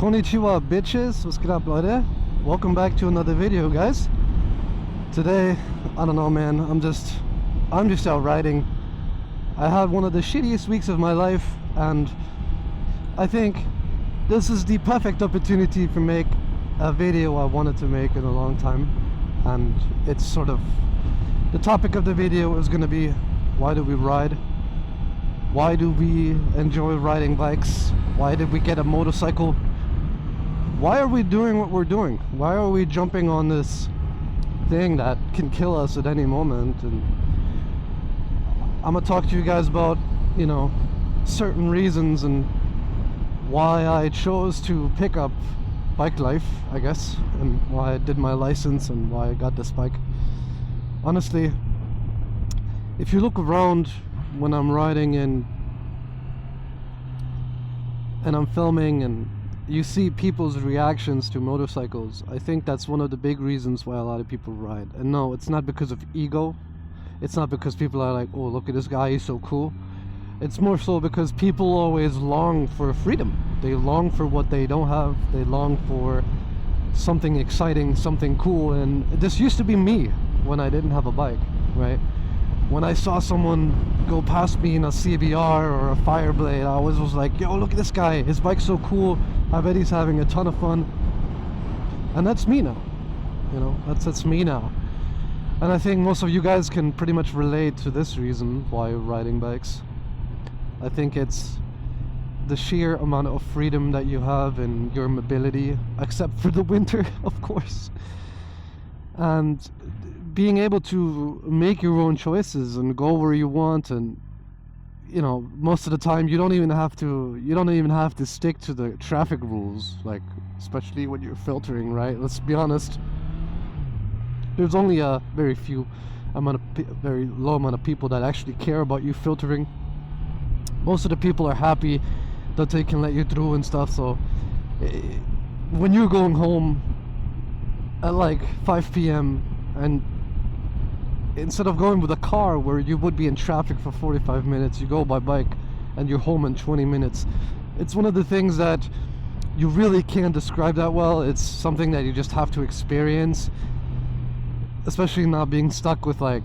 Konnichiwa bitches, what's good up, Leute? Welcome back to another video, guys. Today, I don't know, man, I'm just out riding. I had one of the shittiest weeks of my life, and I think this is the perfect opportunity to make a video I wanted to make in a long time. And it's sort of, the topic of the video is going to be, why do we ride? Why do we enjoy riding bikes? Why did we get a motorcycle? Why are we doing what we're doing? Why are we jumping on this thing that can kill us at any moment? And I'm gonna talk to you guys about, you know, certain reasons and why I chose to pick up bike life, I guess, and why I did my license and why I got this bike. Honestly, if you look around when I'm riding and I'm filming and you see people's reactions to motorcycles, I think that's one of the big reasons why a lot of people ride. And no, it's not because of ego. It's not because people are like, oh, look at this guy, he's so cool. It's more so because people always long for freedom. They long for what they don't have. They long for something exciting, something cool. And this used to be me when I didn't have a bike, right? When I saw someone go past me in a CBR or a Fireblade, I always was like, yo, look at this guy, his bike's so cool, I bet he's having a ton of fun. And that's me now, you know, that's me now. And I think most of you guys can pretty much relate to this reason why you're riding bikes. I think it's the sheer amount of freedom that you have in your mobility, except for the winter, of course. And being able to make your own choices and go where you want, and you know, most of the time you don't even have to stick to the traffic rules, like especially when you're filtering, right? Let's be honest, there's only a very low amount of people that actually care about you filtering. Most of the people are happy that they can let you through and stuff. So when you're going home at like 5 p.m. and instead of going with a car where you would be in traffic for 45 minutes, you go by bike and you're home in 20 minutes. It's one of the things that you really can't describe that well. It's something that you just have to experience, especially not being stuck with like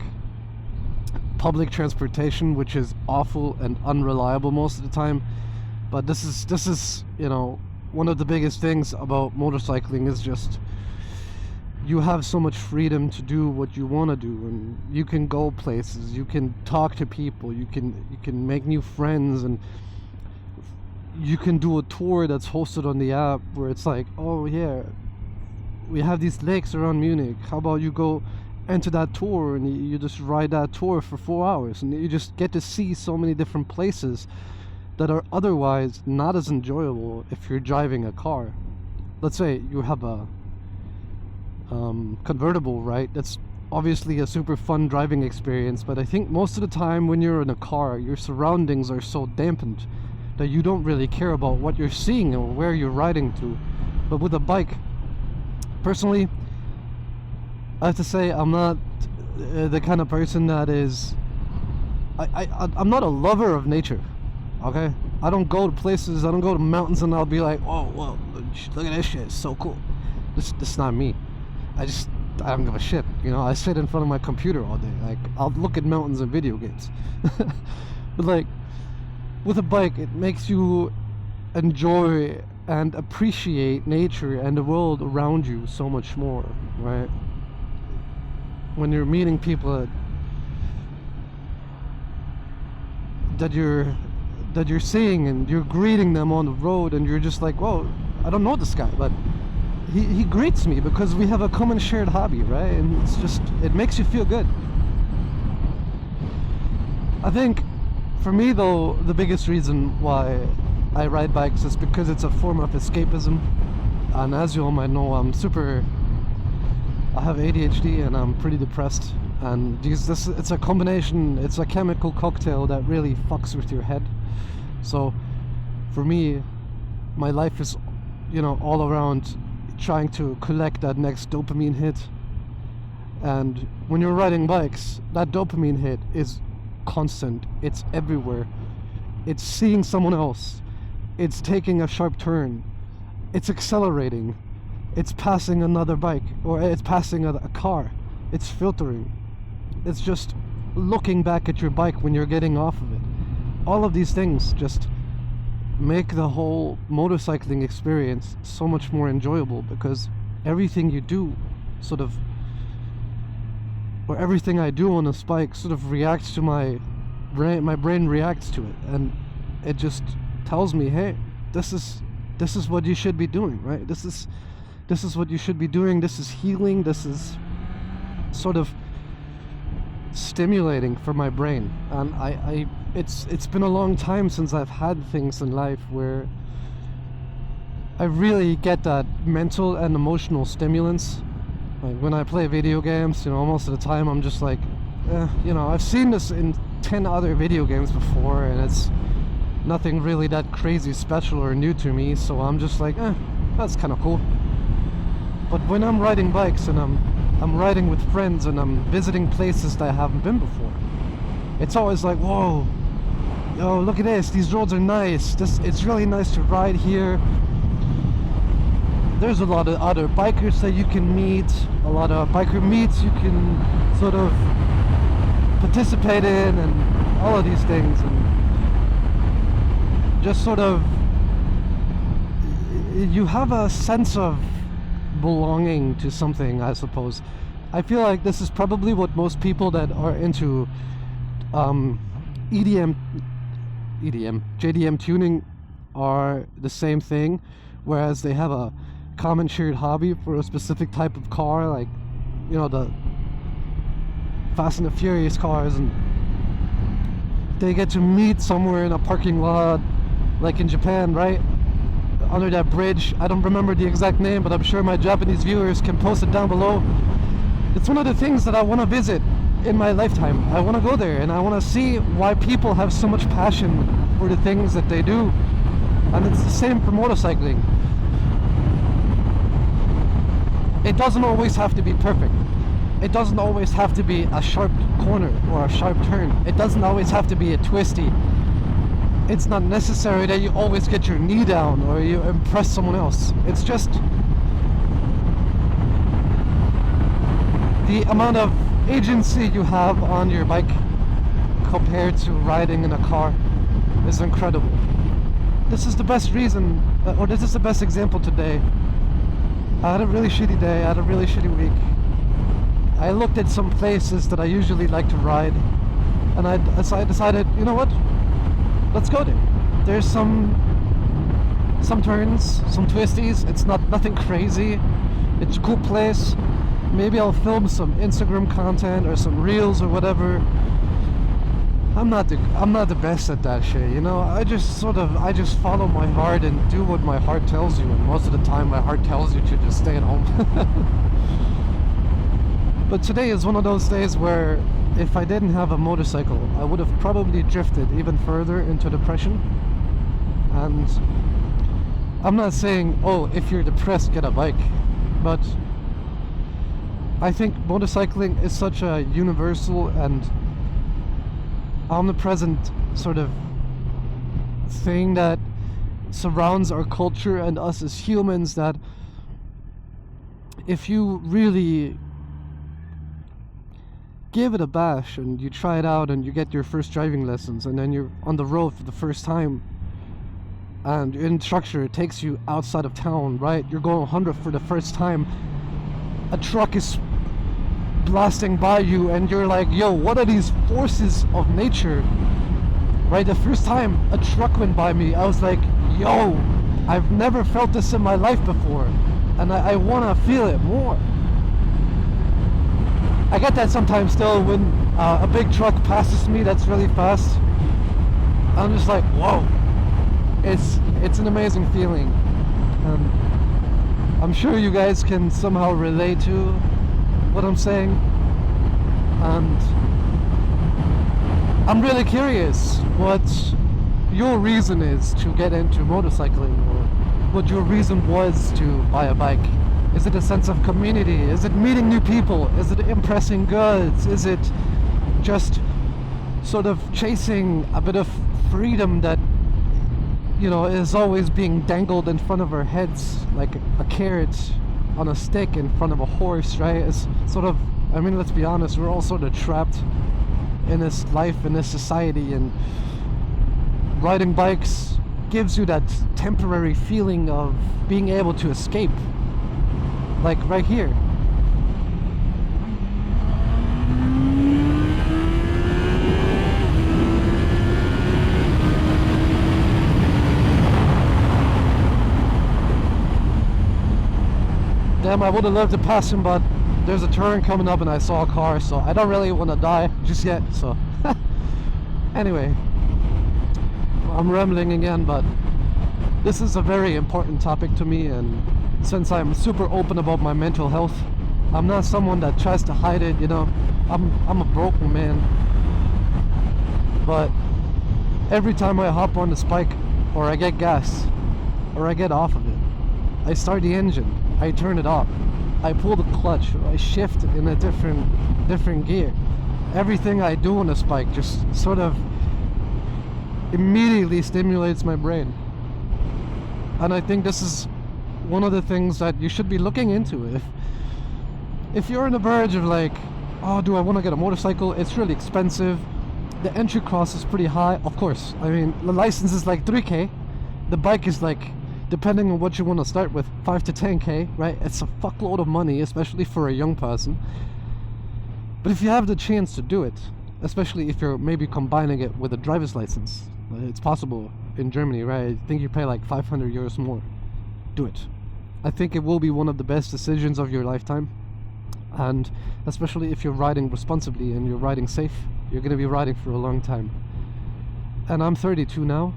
public transportation, which is awful and unreliable most of the time. But this is, you know, one of the biggest things about motorcycling is just you have so much freedom to do what you want to do, and you can go places, you can talk to people, you can make new friends, and you can do a tour that's hosted on the app where it's like, oh yeah, we have these lakes around Munich, how about you go enter that tour and you just ride that tour for 4 hours, and you just get to see so many different places that are otherwise not as enjoyable if you're driving a car. Let's say you have a convertible, right? That's obviously a super fun driving experience, but I think most of the time when you're in a car, your surroundings are so dampened that you don't really care about what you're seeing or where you're riding to. But with a bike, personally, I have to say I'm not the kind of person that is I'm not a lover of nature, okay? I don't go to places, I don't go to mountains and I'll be like, oh, well, look at this shit, it's so cool. This is not me. I don't give a shit, you know. I sit in front of my computer all day. Like, I'll look at mountains and video games. But like, with a bike, it makes you enjoy and appreciate nature and the world around you so much more, right? When you're meeting people that you're seeing and you're greeting them on the road, and you're just like, whoa, I don't know this guy, but he greets me because we have a common shared hobby, right? And it's just, it makes you feel good. I think for me though, the biggest reason why I ride bikes is because it's a form of escapism. And as you all might know, I have ADHD and I'm pretty depressed, and it's a combination, it's a chemical cocktail that really fucks with your head. So for me, my life is, you know, all around trying to collect that next dopamine hit. And when you're riding bikes, that dopamine hit is constant, it's everywhere. It's seeing someone else, it's taking a sharp turn, it's accelerating, it's passing another bike, or it's passing a car, it's filtering, it's just looking back at your bike when you're getting off of it. All of these things just make the whole motorcycling experience so much more enjoyable, because everything you do sort of, or everything I do on this bike sort of reacts to my brain reacts to it, and it just tells me, hey, this is what you should be doing, right? This is what you should be doing. This is healing. This is sort of stimulating for my brain. And it's been a long time since I've had things in life where I really get that mental and emotional stimulants. Like when I play video games, most of the time I'm just like, I've seen this in 10 other video games before, and it's nothing really that crazy special or new to me, so I'm just like, that's kind of cool. But when I'm riding bikes and I'm riding with friends and I'm visiting places that I haven't been before, it's always like, whoa, yo, look at this, these roads are nice, it's really nice to ride here. There's a lot of other bikers that you can meet, a lot of biker meets you can sort of participate in, and all of these things, and just sort of, you have a sense of belonging to something, I suppose. I feel like this is probably what most people that are into JDM tuning are the same thing, whereas they have a common shared hobby for a specific type of car, like the Fast and the Furious cars, and they get to meet somewhere in a parking lot, like in Japan, right, under that bridge. I don't remember the exact name, but I'm sure my Japanese viewers can post it down below. It's one of the things that I want to visit in my lifetime. I want to go there, and I want to see why people have so much passion for the things that they do. And it's the same for motorcycling. It doesn't always have to be perfect. It doesn't always have to be a sharp corner or a sharp turn. It doesn't always have to be a twisty. It's not necessary that you always get your knee down or you impress someone else. It's just the amount of agency you have on your bike compared to riding in a car is incredible. This is the best reason, or this is the best example today. I had a really shitty day, I had a really shitty week. I looked at some places that I usually like to ride, and I decided, you know what? Let's go there. There's some turns, some twisties. It's nothing crazy. It's a cool place. Maybe I'll film some Instagram content or some reels or whatever. I'm not the best at that shit, I just follow my heart and do what my heart tells you, and most of the time my heart tells you to just stay at home. But today is one of those days where if I didn't have a motorcycle, I would have probably drifted even further into depression. And I'm not saying, oh, if you're depressed, get a bike, but I think motorcycling is such a universal and omnipresent sort of thing that surrounds our culture and us as humans, that if you really give it a bash and you try it out and you get your first driving lessons, and then you're on the road for the first time and your instructor takes you outside of town, right, you're going 100 for the first time, a truck is blasting by you and you're like, yo, what are these forces of nature, right? The first time a truck went by me, I was like, yo, I've never felt this in my life before, and I want to feel it more. I get that sometimes still when a big truck passes me that's really fast. I'm just like, whoa, it's an amazing feeling. I'm sure you guys can somehow relate to what I'm saying, and I'm really curious what your reason is to get into motorcycling, or what your reason was to buy a bike. Is it a sense of community? Is it meeting new people? Is it impressing goods? Is it just sort of chasing a bit of freedom that you know, is always being dangled in front of our heads like a carrot on a stick in front of a horse, right? It's sort of, I mean, let's be honest, we're all sort of trapped in this life, in this society, and riding bikes gives you that temporary feeling of being able to escape. Like right here. Damn, I would have loved to pass him, but there's a turn coming up and I saw a car, so I don't really want to die just yet, so anyway, I'm rambling again, but this is a very important topic to me, and since I'm super open about my mental health, I'm not someone that tries to hide it, you know. I'm a broken man, but every time I hop on this bike, or I get gas, or I get off of it, I start the engine, I turn it off, I pull the clutch, I shift in a different gear. Everything I do on this bike just sort of immediately stimulates my brain. And I think this is one of the things that you should be looking into. If you're on the verge of like, oh, do I want to get a motorcycle? It's really expensive. The entry cost is pretty high. Of course, I mean, the license is like 3K. The bike is like, depending on what you want to start with, 5 to 10K, right? It's a fuckload of money, especially for a young person. But if you have the chance to do it, especially if you're maybe combining it with a driver's license, it's possible in Germany, right? I think you pay like 500 euros more. Do it. I think it will be one of the best decisions of your lifetime. And especially if you're riding responsibly and you're riding safe, you're going to be riding for a long time. And I'm 32 now.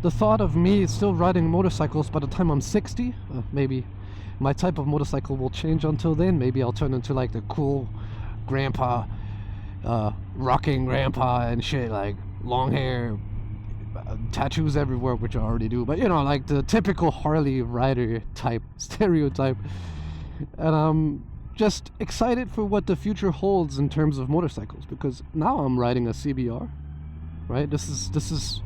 The thought of me still riding motorcycles by the time I'm 60, maybe my type of motorcycle will change until then. Maybe I'll turn into like the cool grandpa, rocking grandpa and shit, like long hair, tattoos everywhere, which I already do, but you know, like the typical Harley rider type stereotype. And I'm just excited for what the future holds in terms of motorcycles, because now I'm riding a CBR, right? This is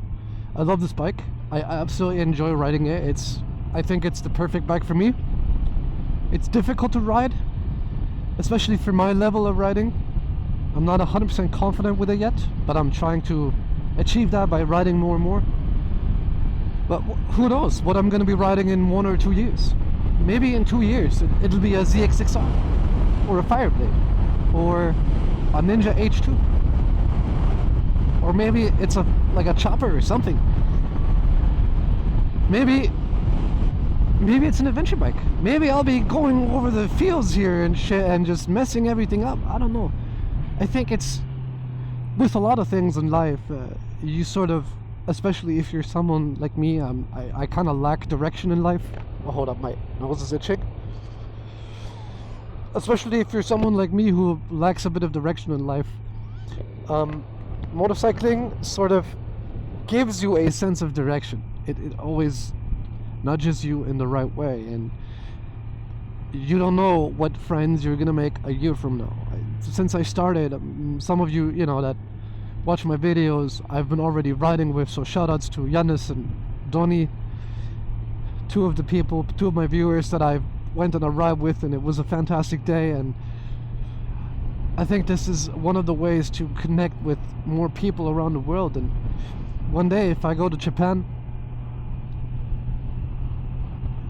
I love this bike. I absolutely enjoy riding it. I think it's the perfect bike for me. It's difficult to ride, especially for my level of riding. I'm not 100% confident with it yet, but I'm trying to achieve that by riding more and more. But who knows what I'm going to be riding in 1 or 2 years. Maybe in 2 years it'll be a ZX6R, or a Fireblade, or a Ninja H2, or maybe it's like a chopper or something. Maybe it's an adventure bike. Maybe I'll be going over the fields here and shit and just messing everything up. I don't know. I think it's with a lot of things in life, you sort of, especially if you're someone like me, I kind of lack direction in life. Oh, hold up, my nose is itching. Especially if you're someone like me who lacks a bit of direction in life, motorcycling sort of gives you a sense of direction. It always nudges you in the right way, and you don't know what friends you're gonna make a year from now. Since I started, some of you, you know, that watch my videos, I've been already riding with, so shout outs to Yannis and Donny, two of my viewers that I went on a ride with, and it was a fantastic day. And I think this is one of the ways to connect with more people around the world. And one day, if I go to Japan,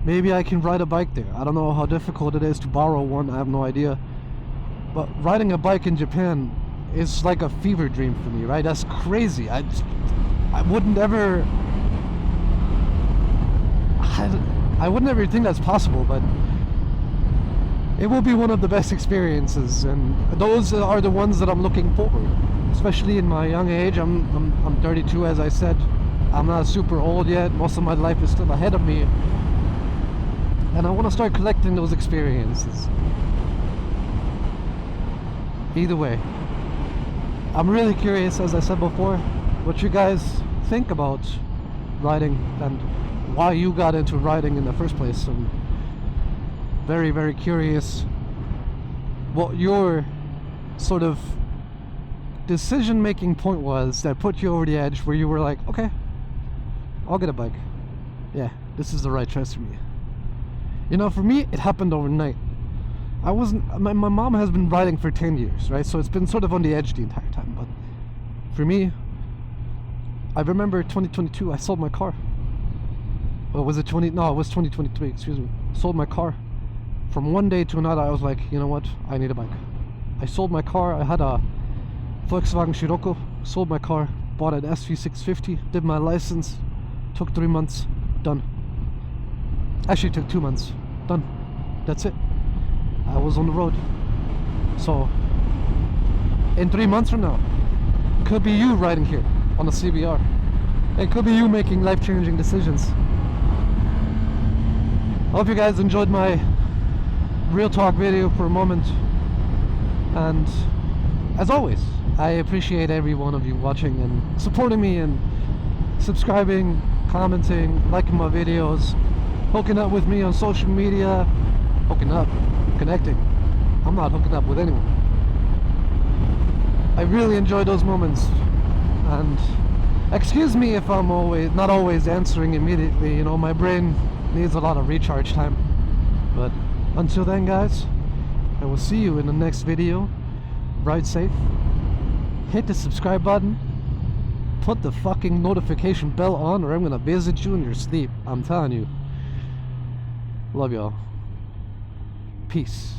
maybe I can ride a bike there. I don't know how difficult it is to borrow one, I have no idea. But riding a bike in Japan is like a fever dream for me, right? That's crazy. I wouldn't ever... I wouldn't ever think that's possible, but it will be one of the best experiences, and those are the ones that I'm looking forward. Especially in my young age. I'm 32, as I said. I'm not super old yet. Most of my life is still ahead of me, and I want to start collecting those experiences. Either way, I'm really curious, as I said before, what you guys think about riding and why you got into riding in the first place. I'm very, very curious what your sort of decision-making point was that put you over the edge, where you were like, okay, I'll get a bike. Yeah, this is the right choice for me. You know, for me, it happened overnight. My mom has been riding for 10 years, right? So it's been sort of on the edge the entire time. But for me, I remember 2022, I sold my car. Or was it No, it was 2023, excuse me. Sold my car. From one day to another, I was like, you know what? I need a bike. I sold my car. I had a Volkswagen Scirocco. Sold my car. Bought an SV650. Did my license. Took 3 months. Done. Actually, took 2 months. Done. That's it. I was on the road. So, in 3 months from now, could be you riding here on a CBR. It could be you making life-changing decisions. I hope you guys enjoyed my real talk video for a moment. And as always, I appreciate every one of you watching and supporting me and subscribing, commenting, liking my videos, hooking up with me on social media. Hooking up, connecting. I'm not hooking up with anyone. I really enjoy those moments. And excuse me if I'm not always answering immediately. You know, my brain needs a lot of recharge time. But until then, guys, I will see you in the next video. Ride safe. Hit the subscribe button. Put the fucking notification bell on, or I'm gonna visit you in your sleep. I'm telling you. Love y'all. Peace.